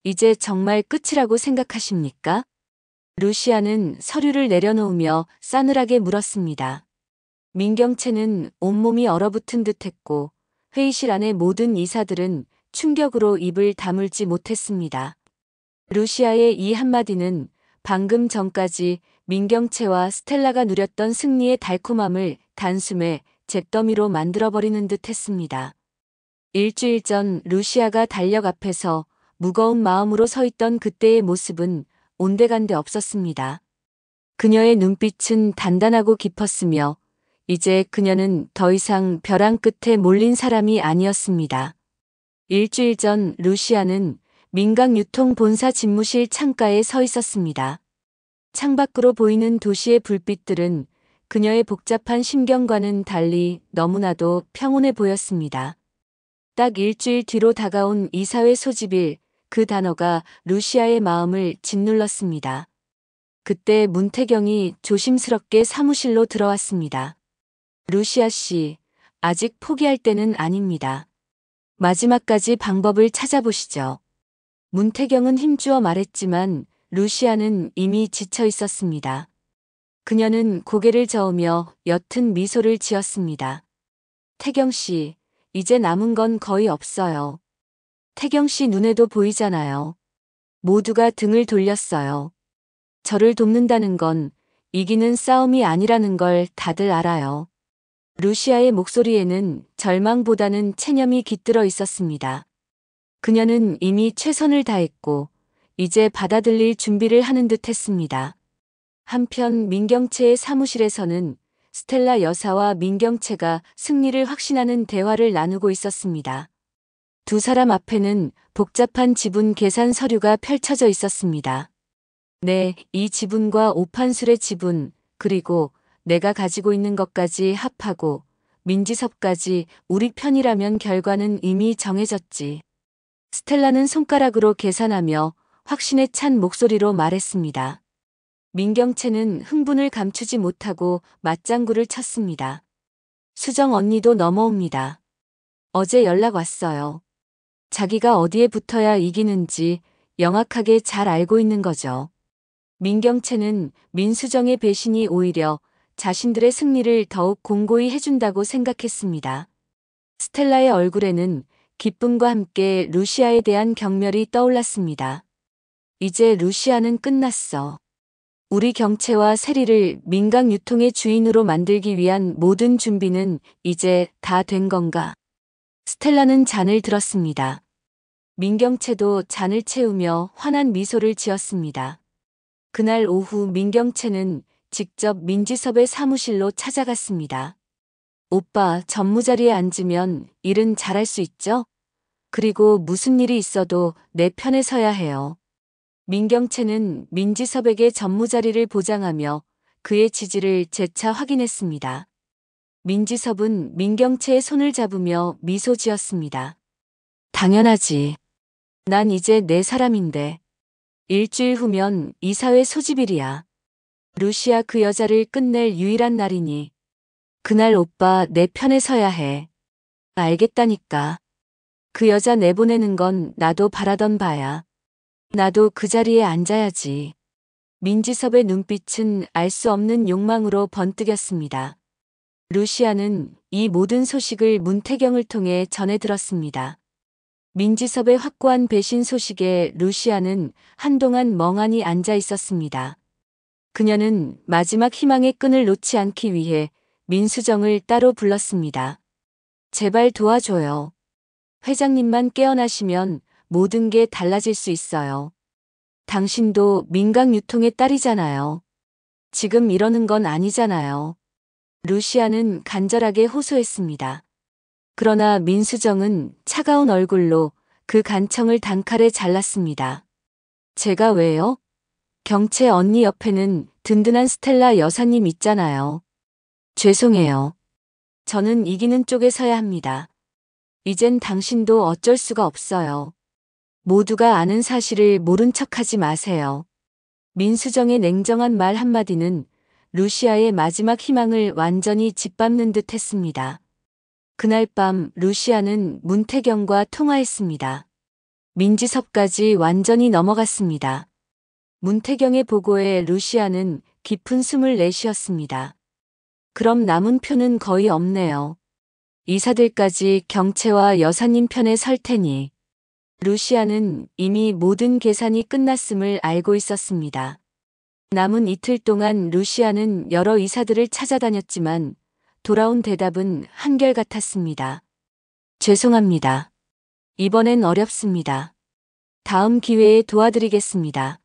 이제 정말 끝이라고 생각하십니까? 루시아는 서류를 내려놓으며 싸늘하게 물었습니다. 민경채는 온몸이 얼어붙은 듯했고 회의실 안의 모든 이사들은 충격으로 입을 다물지 못했습니다. 루시아의 이 한마디는 방금 전까지 민경채와 스텔라가 누렸던 승리의 달콤함을 단숨에 잿더미로 만들어버리는 듯했습니다. 일주일 전 루시아가 달력 앞에서 무거운 마음으로 서 있던 그때의 모습은 온데간데 없었습니다. 그녀의 눈빛은 단단하고 깊었으며 이제 그녀는 더 이상 벼랑 끝에 몰린 사람이 아니었습니다. 일주일 전 루시아는 민강유통본사 집무실 창가에 서 있었습니다. 창밖으로 보이는 도시의 불빛들은 그녀의 복잡한 심경과는 달리 너무나도 평온해 보였습니다. 딱 일주일 뒤로 다가온 이사회 소집일, 그 단어가 루시아의 마음을 짓눌렀습니다. 그때 문태경이 조심스럽게 사무실로 들어왔습니다. 루시아 씨, 아직 포기할 때는 아닙니다. 마지막까지 방법을 찾아보시죠. 문태경은 힘주어 말했지만 루시아는 이미 지쳐 있었습니다. 그녀는 고개를 저으며 옅은 미소를 지었습니다. 태경 씨, 이제 남은 건 거의 없어요. 태경 씨 눈에도 보이잖아요. 모두가 등을 돌렸어요. 저를 돕는다는 건 이기는 싸움이 아니라는 걸 다들 알아요. 루시아의 목소리에는 절망보다는 체념이 깃들어 있었습니다. 그녀는 이미 최선을 다했고 이제 받아들일 준비를 하는 듯 했습니다. 한편 민경채의 사무실에서는 스텔라 여사와 민경채가 승리를 확신하는 대화를 나누고 있었습니다. 두 사람 앞에는 복잡한 지분 계산 서류가 펼쳐져 있었습니다. 네, 이 지분과 오판술의 지분, 그리고 내가 가지고 있는 것까지 합하고 민지섭까지 우리 편이라면 결과는 이미 정해졌지. 스텔라는 손가락으로 계산하며 확신에 찬 목소리로 말했습니다. 민경채는 흥분을 감추지 못하고 맞장구를 쳤습니다. 수정 언니도 넘어옵니다. 어제 연락 왔어요. 자기가 어디에 붙어야 이기는지 명확하게 잘 알고 있는 거죠. 민경채는 민수정의 배신이 오히려 자신들의 승리를 더욱 공고히 해준다고 생각했습니다. 스텔라의 얼굴에는 기쁨과 함께 루시아에 대한 경멸이 떠올랐습니다. 이제 루시아는 끝났어. 우리 경채와 세리를 민강유통의 주인으로 만들기 위한 모든 준비는 이제 다 된 건가? 스텔라는 잔을 들었습니다. 민경채도 잔을 채우며 환한 미소를 지었습니다. 그날 오후 민경채는 직접 민지섭의 사무실로 찾아갔습니다. 오빠, 전무자리에 앉으면 일은 잘할 수 있죠? 그리고 무슨 일이 있어도 내 편에 서야 해요. 민경채는 민지섭에게 전무자리를 보장하며 그의 지지를 재차 확인했습니다. 민지섭은 민경채의 손을 잡으며 미소 지었습니다. 당연하지. 난 이제 내 사람인데. 일주일 후면 이사회 소집일이야. 루시아 그 여자를 끝낼 유일한 날이니. 그날 오빠 내 편에 서야 해. 알겠다니까. 그 여자 내보내는 건 나도 바라던 바야. 나도 그 자리에 앉아야지. 민지섭의 눈빛은 알 수 없는 욕망으로 번뜩였습니다. 루시아는 이 모든 소식을 문태경을 통해 전해 들었습니다. 민지섭의 확고한 배신 소식에 루시아는 한동안 멍하니 앉아 있었습니다. 그녀는 마지막 희망의 끈을 놓지 않기 위해 민수정을 따로 불렀습니다. 제발 도와줘요. 회장님만 깨어나시면 모든 게 달라질 수 있어요. 당신도 민강유통의 딸이잖아요. 지금 이러는 건 아니잖아요. 루시아는 간절하게 호소했습니다. 그러나 민수정은 차가운 얼굴로 그 간청을 단칼에 잘랐습니다. 제가 왜요? 경채 언니 옆에는 든든한 스텔라 여사님 있잖아요. 죄송해요. 저는 이기는 쪽에 서야 합니다. 이젠 당신도 어쩔 수가 없어요. 모두가 아는 사실을 모른 척하지 마세요. 민수정의 냉정한 말 한마디는 루시아의 마지막 희망을 완전히 짓밟는 듯 했습니다. 그날 밤 루시아는 문태경과 통화했습니다. 민지섭까지 완전히 넘어갔습니다. 문태경의 보고에 루시아는 깊은 숨을 내쉬었습니다. 그럼 남은 표는 거의 없네요. 이사들까지 경채와 여사님 편에 설 테니. 루시아는 이미 모든 계산이 끝났음을 알고 있었습니다. 남은 이틀 동안 루시아는 여러 이사들을 찾아다녔지만 돌아온 대답은 한결같았습니다. 죄송합니다. 이번엔 어렵습니다. 다음 기회에 도와드리겠습니다.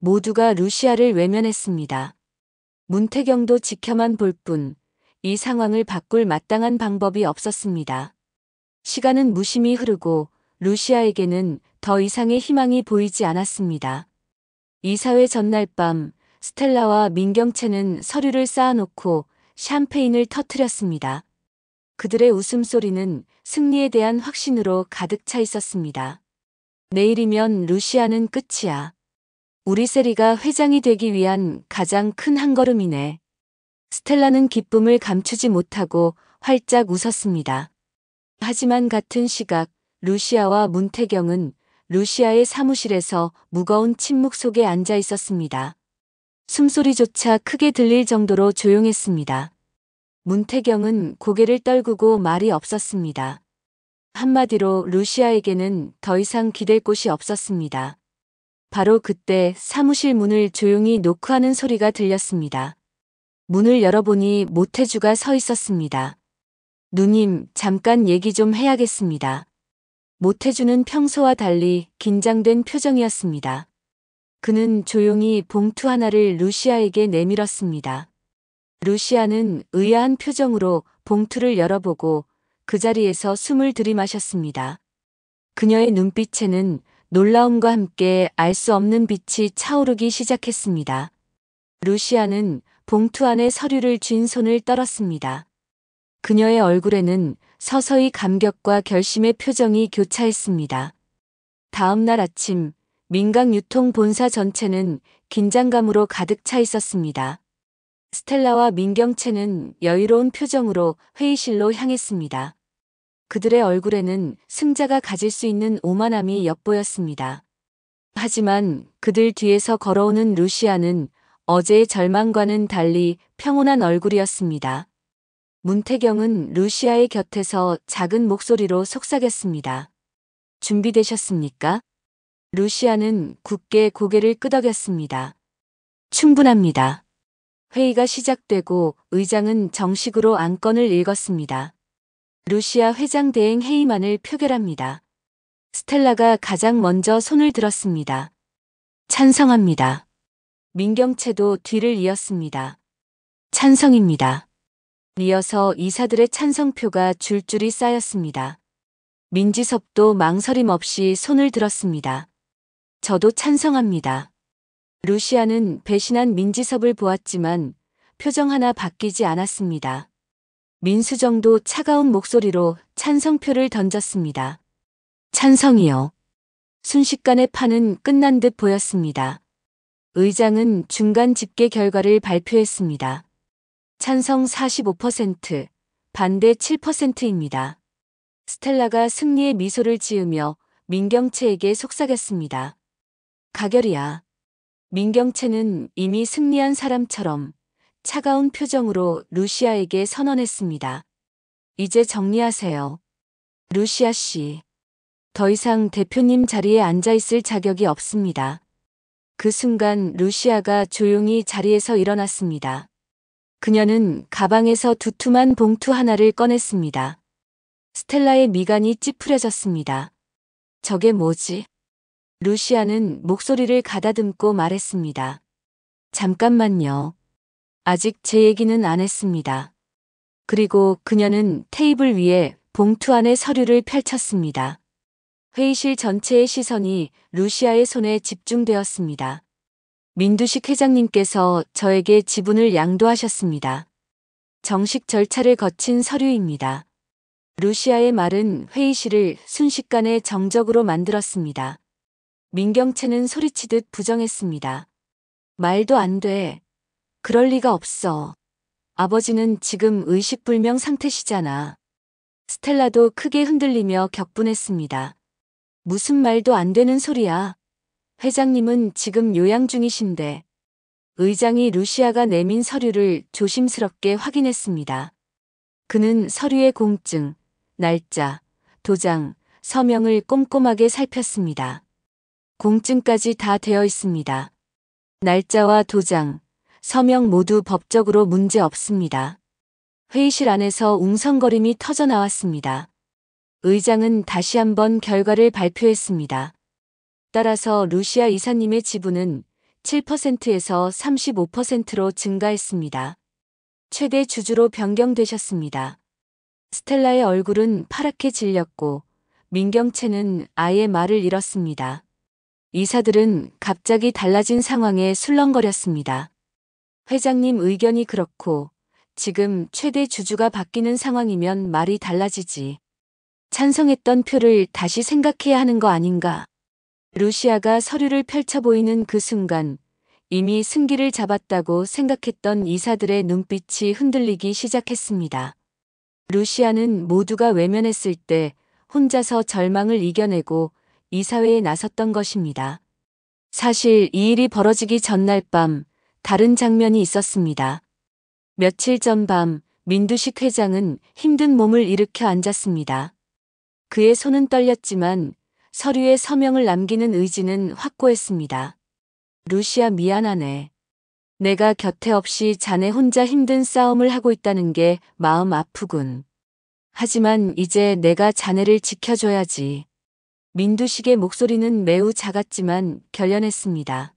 모두가 루시아를 외면했습니다. 문태경도 지켜만 볼 뿐 이 상황을 바꿀 마땅한 방법이 없었습니다. 시간은 무심히 흐르고 루시아에게는 더 이상의 희망이 보이지 않았습니다. 이사회 전날 밤 스텔라와 민경채는 서류를 쌓아놓고 샴페인을 터뜨렸습니다. 그들의 웃음소리는 승리에 대한 확신으로 가득 차 있었습니다. 내일이면 루시아는 끝이야. 우리 세리가 회장이 되기 위한 가장 큰 한 걸음이네. 스텔라는 기쁨을 감추지 못하고 활짝 웃었습니다. 하지만 같은 시각 루시아와 문태경은 루시아의 사무실에서 무거운 침묵 속에 앉아 있었습니다. 숨소리조차 크게 들릴 정도로 조용했습니다. 문태경은 고개를 떨구고 말이 없었습니다. 한마디로 루시아에게는 더 이상 기댈 곳이 없었습니다. 바로 그때 사무실 문을 조용히 노크하는 소리가 들렸습니다. 문을 열어보니 모태주가 서 있었습니다. 누님, 잠깐 얘기 좀 해야겠습니다. 모태주는 평소와 달리 긴장된 표정이었습니다. 그는 조용히 봉투 하나를 루시아에게 내밀었습니다. 루시아는 의아한 표정으로 봉투를 열어보고 그 자리에서 숨을 들이마셨습니다. 그녀의 눈빛에는 놀라움과 함께 알 수 없는 빛이 차오르기 시작했습니다. 루시아는 봉투 안에 서류를 쥔 손을 떨었습니다. 그녀의 얼굴에는 서서히 감격과 결심의 표정이 교차했습니다. 다음 날 아침 민강유통 본사 전체는 긴장감으로 가득 차 있었습니다. 스텔라와 민경채는 여유로운 표정으로 회의실로 향했습니다. 그들의 얼굴에는 승자가 가질 수 있는 오만함이 엿보였습니다. 하지만 그들 뒤에서 걸어오는 루시아는 어제의 절망과는 달리 평온한 얼굴이었습니다. 문태경은 루시아의 곁에서 작은 목소리로 속삭였습니다. 준비되셨습니까? 루시아는 굳게 고개를 끄덕였습니다. 충분합니다. 회의가 시작되고 의장은 정식으로 안건을 읽었습니다. 루시아 회장 대행 해임안을 표결합니다. 스텔라가 가장 먼저 손을 들었습니다. 찬성합니다. 민경채도 뒤를 이었습니다. 찬성입니다. 이어서 이사들의 찬성표가 줄줄이 쌓였습니다. 민지섭도 망설임 없이 손을 들었습니다. 저도 찬성합니다. 루시아는 배신한 민지섭을 보았지만 표정 하나 바뀌지 않았습니다. 민수정도 차가운 목소리로 찬성표를 던졌습니다. 찬성이요. 순식간에 판은 끝난 듯 보였습니다. 의장은 중간 집계 결과를 발표했습니다. 찬성 45%, 반대 7%입니다. 스텔라가 승리의 미소를 지으며 민경채에게 속삭였습니다. 가결이야. 민경채는 이미 승리한 사람처럼 차가운 표정으로 루시아에게 선언했습니다. 이제 정리하세요. 루시아 씨. 더 이상 대표님 자리에 앉아 있을 자격이 없습니다. 그 순간 루시아가 조용히 자리에서 일어났습니다. 그녀는 가방에서 두툼한 봉투 하나를 꺼냈습니다. 스텔라의 미간이 찌푸려졌습니다. 저게 뭐지? 루시아는 목소리를 가다듬고 말했습니다. 잠깐만요. 아직 제 얘기는 안 했습니다. 그리고 그녀는 테이블 위에 봉투 안에 서류를 펼쳤습니다. 회의실 전체의 시선이 루시아의 손에 집중되었습니다. 민두식 회장님께서 저에게 지분을 양도하셨습니다. 정식 절차를 거친 서류입니다. 루시아의 말은 회의실을 순식간에 정적으로 만들었습니다. 민경채는 소리치듯 부정했습니다. 말도 안 돼. 그럴 리가 없어. 아버지는 지금 의식불명 상태시잖아. 스텔라도 크게 흔들리며 격분했습니다. 무슨 말도 안 되는 소리야. 회장님은 지금 요양 중이신데. 의장이 루시아가 내민 서류를 조심스럽게 확인했습니다. 그는 서류의 공증, 날짜, 도장, 서명을 꼼꼼하게 살폈습니다. 공증까지 다 되어 있습니다. 날짜와 도장, 서명 모두 법적으로 문제 없습니다. 회의실 안에서 웅성거림이 터져 나왔습니다. 의장은 다시 한번 결과를 발표했습니다. 따라서 루시아 이사님의 지분은 7%에서 35%로 증가했습니다. 최대 주주로 변경되셨습니다. 스텔라의 얼굴은 파랗게 질렸고 민경채는 아예 말을 잃었습니다. 이사들은 갑자기 달라진 상황에 술렁거렸습니다. 회장님 의견이 그렇고 지금 최대 주주가 바뀌는 상황이면 말이 달라지지. 찬성했던 표를 다시 생각해야 하는 거 아닌가. 루시아가 서류를 펼쳐 보이는 그 순간 이미 승기를 잡았다고 생각했던 이사들의 눈빛이 흔들리기 시작했습니다. 루시아는 모두가 외면했을 때 혼자서 절망을 이겨내고 이사회에 나섰던 것입니다. 사실 이 일이 벌어지기 전날 밤 다른 장면이 있었습니다. 며칠 전 밤 민두식 회장은 힘든 몸을 일으켜 앉았습니다. 그의 손은 떨렸지만 서류에 서명을 남기는 의지는 확고했습니다. 루시아 미안하네. 내가 곁에 없이 자네 혼자 힘든 싸움을 하고 있다는 게 마음 아프군. 하지만 이제 내가 자네를 지켜줘야지. 민두식의 목소리는 매우 작았지만 결연했습니다.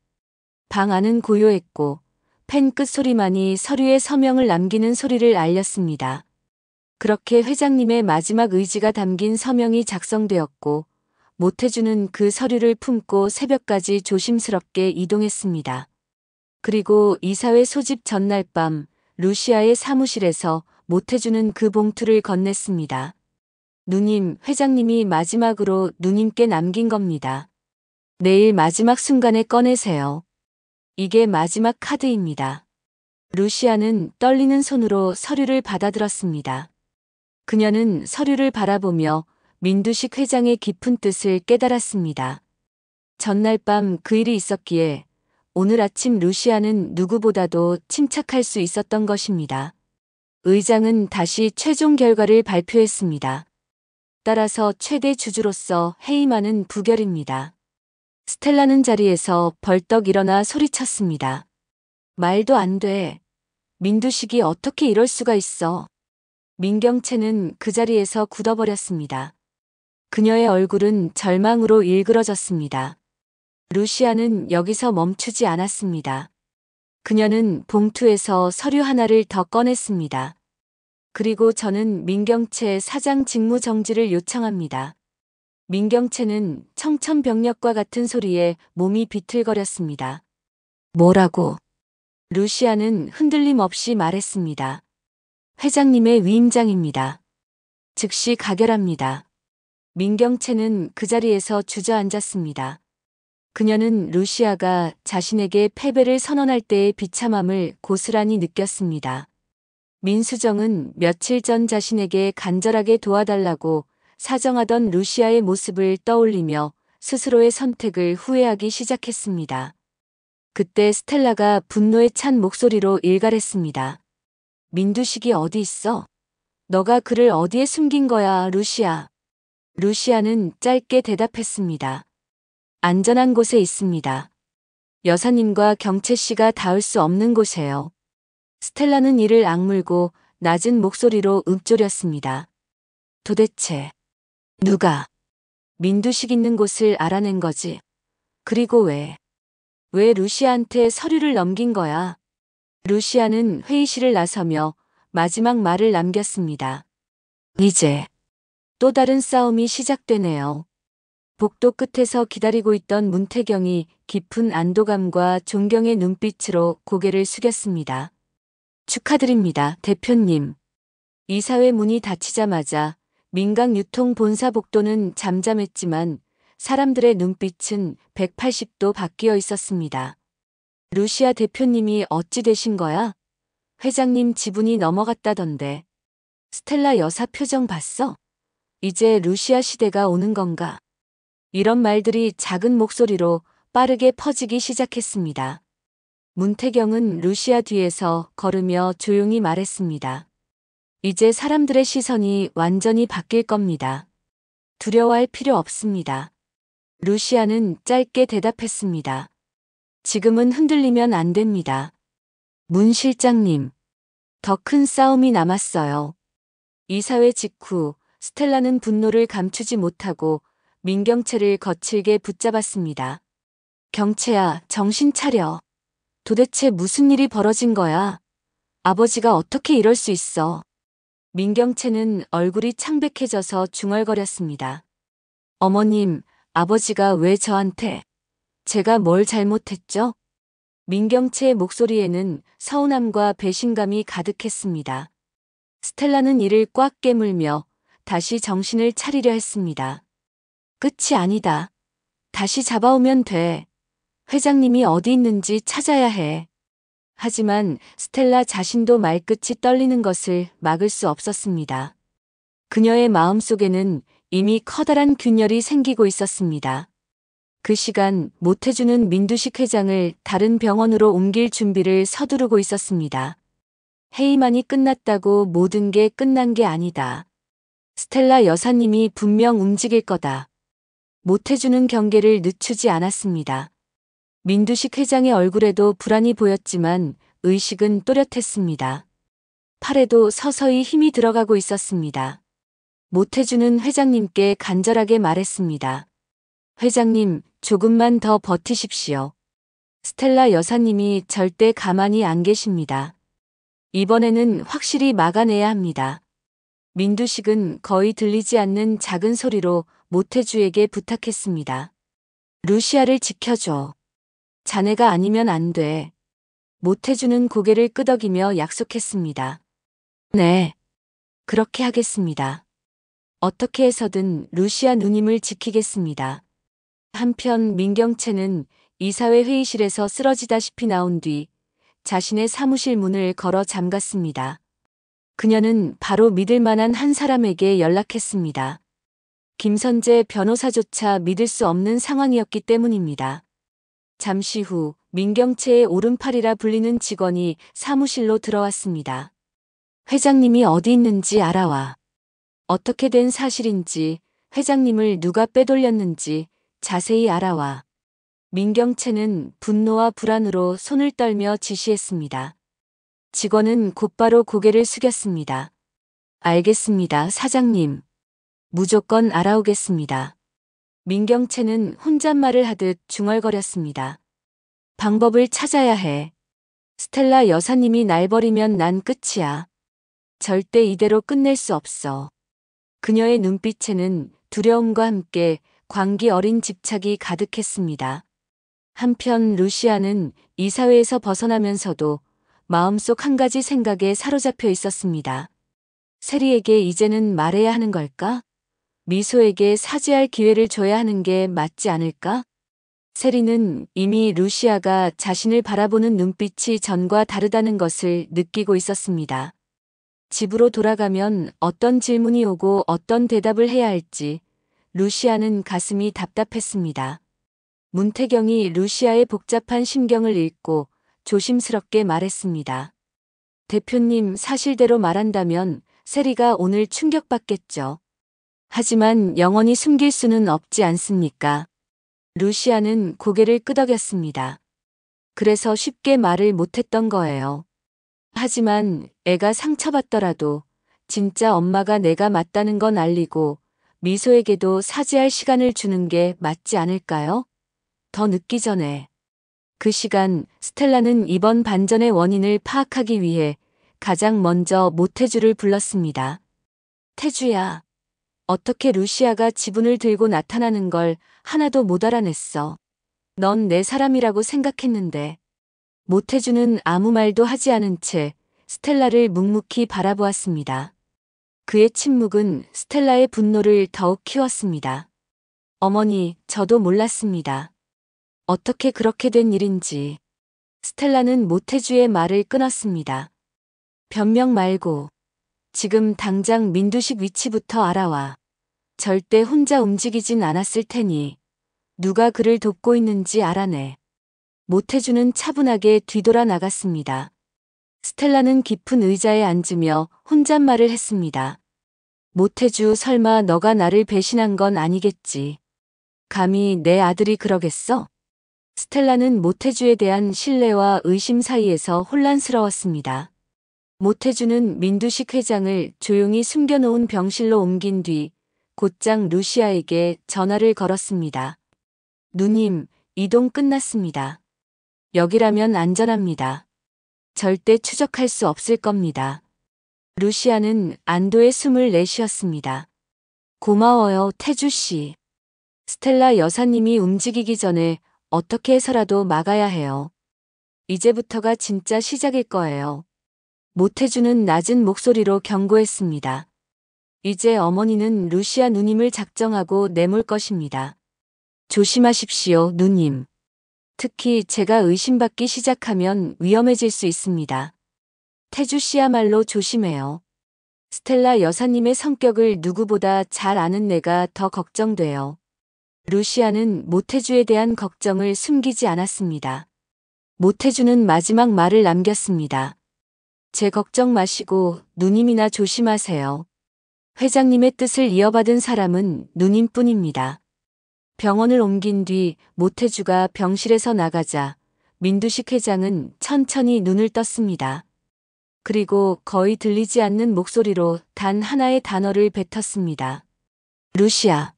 방 안은 고요했고 펜 끝 소리만이 서류에 서명을 남기는 소리를 알렸습니다. 그렇게 회장님의 마지막 의지가 담긴 서명이 작성되었고 모태주는 그 서류를 품고 새벽까지 조심스럽게 이동했습니다. 그리고 이사회 소집 전날 밤 루시아의 사무실에서 모태주는 그 봉투를 건넸습니다. 누님, 회장님이 마지막으로 누님께 남긴 겁니다. 내일 마지막 순간에 꺼내세요. 이게 마지막 카드입니다. 루시아는 떨리는 손으로 서류를 받아들었습니다. 그녀는 서류를 바라보며 민두식 회장의 깊은 뜻을 깨달았습니다. 전날 밤 그 일이 있었기에 오늘 아침 루시아는 누구보다도 침착할 수 있었던 것입니다. 의장은 다시 최종 결과를 발표했습니다. 따라서 최대 주주로서 해임하는 부결입니다. 스텔라는 자리에서 벌떡 일어나 소리쳤습니다. 말도 안 돼. 민두식이 어떻게 이럴 수가 있어. 민경채는 그 자리에서 굳어버렸습니다. 그녀의 얼굴은 절망으로 일그러졌습니다. 루시아는 여기서 멈추지 않았습니다. 그녀는 봉투에서 서류 하나를 더 꺼냈습니다. 그리고 저는 민경채 사장 직무 정지를 요청합니다. 민경채는 청천벽력과 같은 소리에 몸이 비틀거렸습니다. 뭐라고? 루시아는 흔들림 없이 말했습니다. 회장님의 위임장입니다. 즉시 가결합니다. 민경채는 그 자리에서 주저앉았습니다. 그녀는 루시아가 자신에게 패배를 선언할 때의 비참함을 고스란히 느꼈습니다. 민수정은 며칠 전 자신에게 간절하게 도와달라고 사정하던 루시아의 모습을 떠올리며 스스로의 선택을 후회하기 시작했습니다. 그때 스텔라가 분노에 찬 목소리로 일갈했습니다. 민두식이 어디 있어? 너가 그를 어디에 숨긴 거야, 루시아? 루시아는 짧게 대답했습니다. 안전한 곳에 있습니다. 여사님과 경채 씨가 닿을 수 없는 곳에요. 스텔라는 이를 악물고 낮은 목소리로 읊조렸습니다. 도대체 누가 민두식 있는 곳을 알아낸 거지? 그리고 왜 루시아한테 서류를 넘긴 거야? 루시아는 회의실을 나서며 마지막 말을 남겼습니다. 이제 또 다른 싸움이 시작되네요. 복도 끝에서 기다리고 있던 문태경이 깊은 안도감과 존경의 눈빛으로 고개를 숙였습니다. 축하드립니다, 대표님. 이사회 문이 닫히자마자 민강유통본사 복도는 잠잠했지만 사람들의 눈빛은 180도 바뀌어 있었습니다. 루시아 대표님이 어찌 되신 거야? 회장님 지분이 넘어갔다던데. 스텔라 여사 표정 봤어? 이제 루시아 시대가 오는 건가? 이런 말들이 작은 목소리로 빠르게 퍼지기 시작했습니다. 문태경은 루시아 뒤에서 걸으며 조용히 말했습니다. 이제 사람들의 시선이 완전히 바뀔 겁니다. 두려워할 필요 없습니다. 루시아는 짧게 대답했습니다. 지금은 흔들리면 안 됩니다. 문 실장님, 더 큰 싸움이 남았어요. 이사회 직후 스텔라는 분노를 감추지 못하고 민경채를 거칠게 붙잡았습니다. 경채야, 정신 차려. 도대체 무슨 일이 벌어진 거야? 아버지가 어떻게 이럴 수 있어? 민경채는 얼굴이 창백해져서 중얼거렸습니다. 어머님, 아버지가 왜 저한테? 제가 뭘 잘못했죠? 민경채의 목소리에는 서운함과 배신감이 가득했습니다. 스텔라는 이를 꽉 깨물며 다시 정신을 차리려 했습니다. 끝이 아니다. 다시 잡아오면 돼. 회장님이 어디 있는지 찾아야 해. 하지만 스텔라 자신도 말끝이 떨리는 것을 막을 수 없었습니다. 그녀의 마음속에는 이미 커다란 균열이 생기고 있었습니다. 그 시간 모태주는 민두식 회장을 다른 병원으로 옮길 준비를 서두르고 있었습니다. 회의만이 끝났다고 모든 게 끝난 게 아니다. 스텔라 여사님이 분명 움직일 거다. 모태주는 경계를 늦추지 않았습니다. 민두식 회장의 얼굴에도 불안이 보였지만 의식은 또렷했습니다. 팔에도 서서히 힘이 들어가고 있었습니다. 모태주는 회장님께 간절하게 말했습니다. 회장님, 조금만 더 버티십시오. 스텔라 여사님이 절대 가만히 안 계십니다. 이번에는 확실히 막아내야 합니다. 민두식은 거의 들리지 않는 작은 소리로 모태주에게 부탁했습니다. 루시아를 지켜줘. 자네가 아니면 안 돼. 모태주는 고개를 끄덕이며 약속했습니다. 네. 그렇게 하겠습니다. 어떻게 해서든 루시아 누님을 지키겠습니다. 한편 민경채는 이사회 회의실에서 쓰러지다시피 나온 뒤 자신의 사무실 문을 걸어 잠갔습니다. 그녀는 바로 믿을 만한 한 사람에게 연락했습니다. 김선재 변호사조차 믿을 수 없는 상황이었기 때문입니다. 잠시 후 민경채의 오른팔이라 불리는 직원이 사무실로 들어왔습니다. 회장님이 어디 있는지 알아와. 어떻게 된 사실인지, 회장님을 누가 빼돌렸는지 자세히 알아와. 민경채는 분노와 불안으로 손을 떨며 지시했습니다. 직원은 곧바로 고개를 숙였습니다. 알겠습니다, 사장님. 무조건 알아오겠습니다. 민경채는 혼잣말을 하듯 중얼거렸습니다. 방법을 찾아야 해. 스텔라 여사님이 날 버리면 난 끝이야. 절대 이대로 끝낼 수 없어. 그녀의 눈빛에는 두려움과 함께 광기 어린 집착이 가득했습니다. 한편 루시아는 이사회에서 벗어나면서도 마음속 한 가지 생각에 사로잡혀 있었습니다. 세리에게 이제는 말해야 하는 걸까? 미소에게 사죄할 기회를 줘야 하는 게 맞지 않을까? 세리는 이미 루시아가 자신을 바라보는 눈빛이 전과 다르다는 것을 느끼고 있었습니다. 집으로 돌아가면 어떤 질문이 오고 어떤 대답을 해야 할지 루시아는 가슴이 답답했습니다. 문태경이 루시아의 복잡한 심경을 읽고 조심스럽게 말했습니다. 대표님, 사실대로 말한다면 세리가 오늘 충격받겠죠. 하지만 영원히 숨길 수는 없지 않습니까? 루시아는 고개를 끄덕였습니다. 그래서 쉽게 말을 못했던 거예요. 하지만 애가 상처받더라도 진짜 엄마가 내가 맞다는 건 알리고 미소에게도 사죄할 시간을 주는 게 맞지 않을까요? 더 늦기 전에. 그 시간 스텔라는 이번 반전의 원인을 파악하기 위해 가장 먼저 모태주를 불렀습니다. 태주야, 어떻게 루시아가 지분을 들고 나타나는 걸 하나도 못 알아냈어. 넌 내 사람이라고 생각했는데. 모태주는 아무 말도 하지 않은 채 스텔라를 묵묵히 바라보았습니다. 그의 침묵은 스텔라의 분노를 더욱 키웠습니다. 어머니, 저도 몰랐습니다. 어떻게 그렇게 된 일인지. 스텔라는 모태주의 말을 끊었습니다. 변명 말고 지금 당장 민두식 위치부터 알아와. 절대 혼자 움직이진 않았을 테니. 누가 그를 돕고 있는지 알아내. 모태주는 차분하게 뒤돌아 나갔습니다. 스텔라는 깊은 의자에 앉으며 혼잣말을 했습니다. 모태주, 설마 너가 나를 배신한 건 아니겠지. 감히 내 아들이 그러겠어? 스텔라는 모태주에 대한 신뢰와 의심 사이에서 혼란스러웠습니다. 모태주는 민두식 회장을 조용히 숨겨놓은 병실로 옮긴 뒤 곧장 루시아에게 전화를 걸었습니다. 누님, 이동 끝났습니다. 여기라면 안전합니다. 절대 추적할 수 없을 겁니다. 루시아는 안도의 숨을 내쉬었습니다. 고마워요, 태주 씨. 스텔라 여사님이 움직이기 전에 어떻게 해서라도 막아야 해요. 이제부터가 진짜 시작일 거예요. 모태주는 낮은 목소리로 경고했습니다. 이제 어머니는 루시아 누님을 작정하고 내몰 것입니다. 조심하십시오, 누님. 특히 제가 의심받기 시작하면 위험해질 수 있습니다. 태주 씨야말로 조심해요. 스텔라 여사님의 성격을 누구보다 잘 아는 내가 더 걱정돼요. 루시아는 모태주에 대한 걱정을 숨기지 않았습니다. 모태주는 마지막 말을 남겼습니다. 제 걱정 마시고 누님이나 조심하세요. 회장님의 뜻을 이어받은 사람은 누님뿐입니다. 병원을 옮긴 뒤 모태주가 병실에서 나가자 민두식 회장은 천천히 눈을 떴습니다. 그리고 거의 들리지 않는 목소리로 단 하나의 단어를 뱉었습니다. 루시아.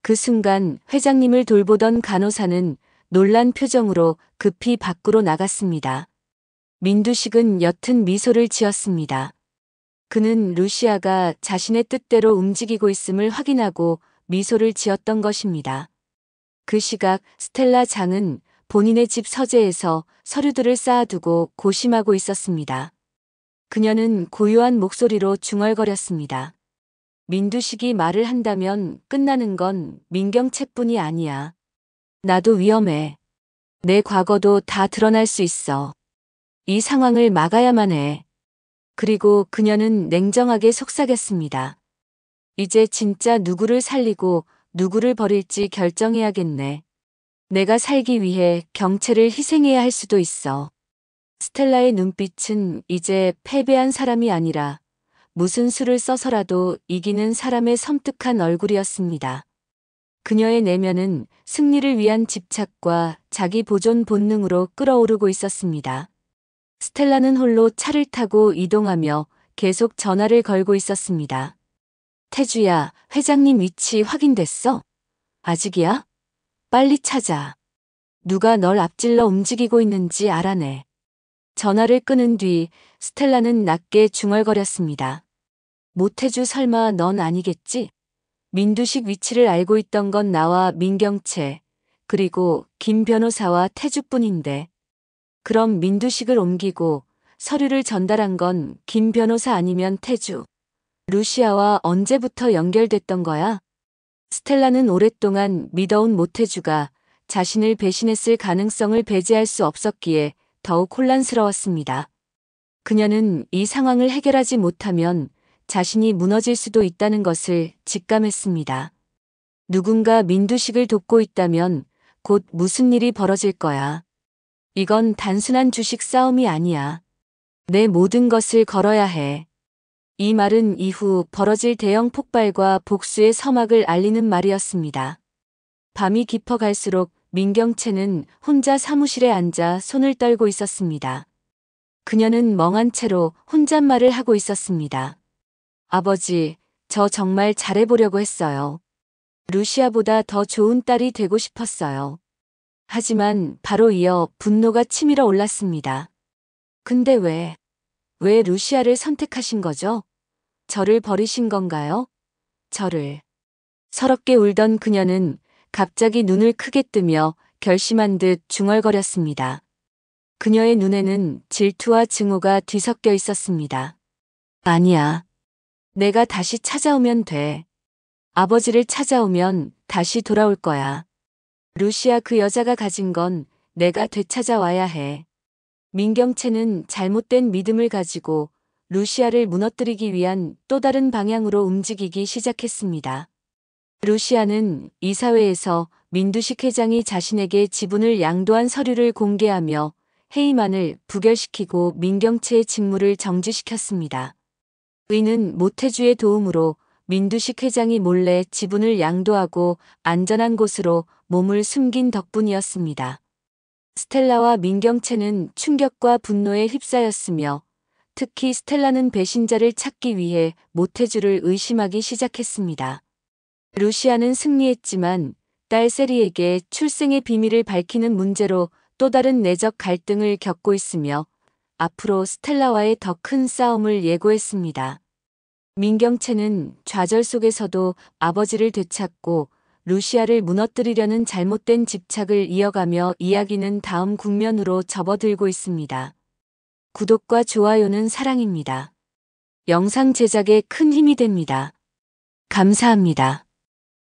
그 순간 회장님을 돌보던 간호사는 놀란 표정으로 급히 밖으로 나갔습니다. 민두식은 옅은 미소를 지었습니다. 그는 루시아가 자신의 뜻대로 움직이고 있음을 확인하고 미소를 지었던 것입니다. 그 시각 스텔라 장은 본인의 집 서재에서 서류들을 쌓아두고 고심하고 있었습니다. 그녀는 고요한 목소리로 중얼거렸습니다. 민두식이 말을 한다면 끝나는 건 민경채뿐이 아니야. 나도 위험해. 내 과거도 다 드러날 수 있어. 이 상황을 막아야만 해. 그리고 그녀는 냉정하게 속삭였습니다. 이제 진짜 누구를 살리고 누구를 버릴지 결정해야겠네. 내가 살기 위해 경채를 희생해야 할 수도 있어. 스텔라의 눈빛은 이제 패배한 사람이 아니라 무슨 수를 써서라도 이기는 사람의 섬뜩한 얼굴이었습니다. 그녀의 내면은 승리를 위한 집착과 자기 보존 본능으로 끓어오르고 있었습니다. 스텔라는 홀로 차를 타고 이동하며 계속 전화를 걸고 있었습니다. 태주야, 회장님 위치 확인됐어? 아직이야? 빨리 찾아. 누가 널 앞질러 움직이고 있는지 알아내. 전화를 끊은 뒤 스텔라는 낮게 중얼거렸습니다. 모태주, 설마 넌 아니겠지? 민두식 위치를 알고 있던 건 나와 민경채, 그리고 김 변호사와 태주뿐인데. 그럼 민두식을 옮기고 서류를 전달한 건 김 변호사 아니면 태주. 루시아와 언제부터 연결됐던 거야? 스텔라는 오랫동안 믿어온 모태주가 자신을 배신했을 가능성을 배제할 수 없었기에 더욱 혼란스러웠습니다. 그녀는 이 상황을 해결하지 못하면 자신이 무너질 수도 있다는 것을 직감했습니다. 누군가 민두식을 돕고 있다면 곧 무슨 일이 벌어질 거야. 이건 단순한 주식 싸움이 아니야. 내 모든 것을 걸어야 해. 이 말은 이후 벌어질 대형 폭발과 복수의 서막을 알리는 말이었습니다. 밤이 깊어갈수록 민경채는 혼자 사무실에 앉아 손을 떨고 있었습니다. 그녀는 멍한 채로 혼잣말을 하고 있었습니다. 아버지, 저 정말 잘해보려고 했어요. 루시아보다 더 좋은 딸이 되고 싶었어요. 하지만 바로 이어 분노가 치밀어 올랐습니다. 근데 왜 루시아를 선택하신 거죠? 저를 버리신 건가요? 저를. 서럽게 울던 그녀는 갑자기 눈을 크게 뜨며 결심한 듯 중얼거렸습니다. 그녀의 눈에는 질투와 증오가 뒤섞여 있었습니다. 아니야. 내가 다시 찾아오면 돼. 아버지를 찾아오면 다시 돌아올 거야. 루시아, 그 여자가 가진 건 내가 되찾아와야 해. 민경채는 잘못된 믿음을 가지고 루시아를 무너뜨리기 위한 또 다른 방향으로 움직이기 시작했습니다. 루시아는 이 사회에서 민두식 회장이 자신에게 지분을 양도한 서류를 공개하며 해임안을 부결시키고 민경채의 직무를 정지시켰습니다. 이는 모태주의 도움으로 민두식 회장이 몰래 지분을 양도하고 안전한 곳으로 몸을 숨긴 덕분이었습니다. 스텔라와 민경채는 충격과 분노에 휩싸였으며 특히 스텔라는 배신자를 찾기 위해 모태주를 의심하기 시작했습니다. 루시아는 승리했지만 딸 세리에게 출생의 비밀을 밝히는 문제로 또 다른 내적 갈등을 겪고 있으며 앞으로 스텔라와의 더 큰 싸움을 예고했습니다. 민경채는 좌절 속에서도 아버지를 되찾고 루시아를 무너뜨리려는 잘못된 집착을 이어가며 이야기는 다음 국면으로 접어들고 있습니다. 구독과 좋아요는 사랑입니다. 영상 제작에 큰 힘이 됩니다. 감사합니다.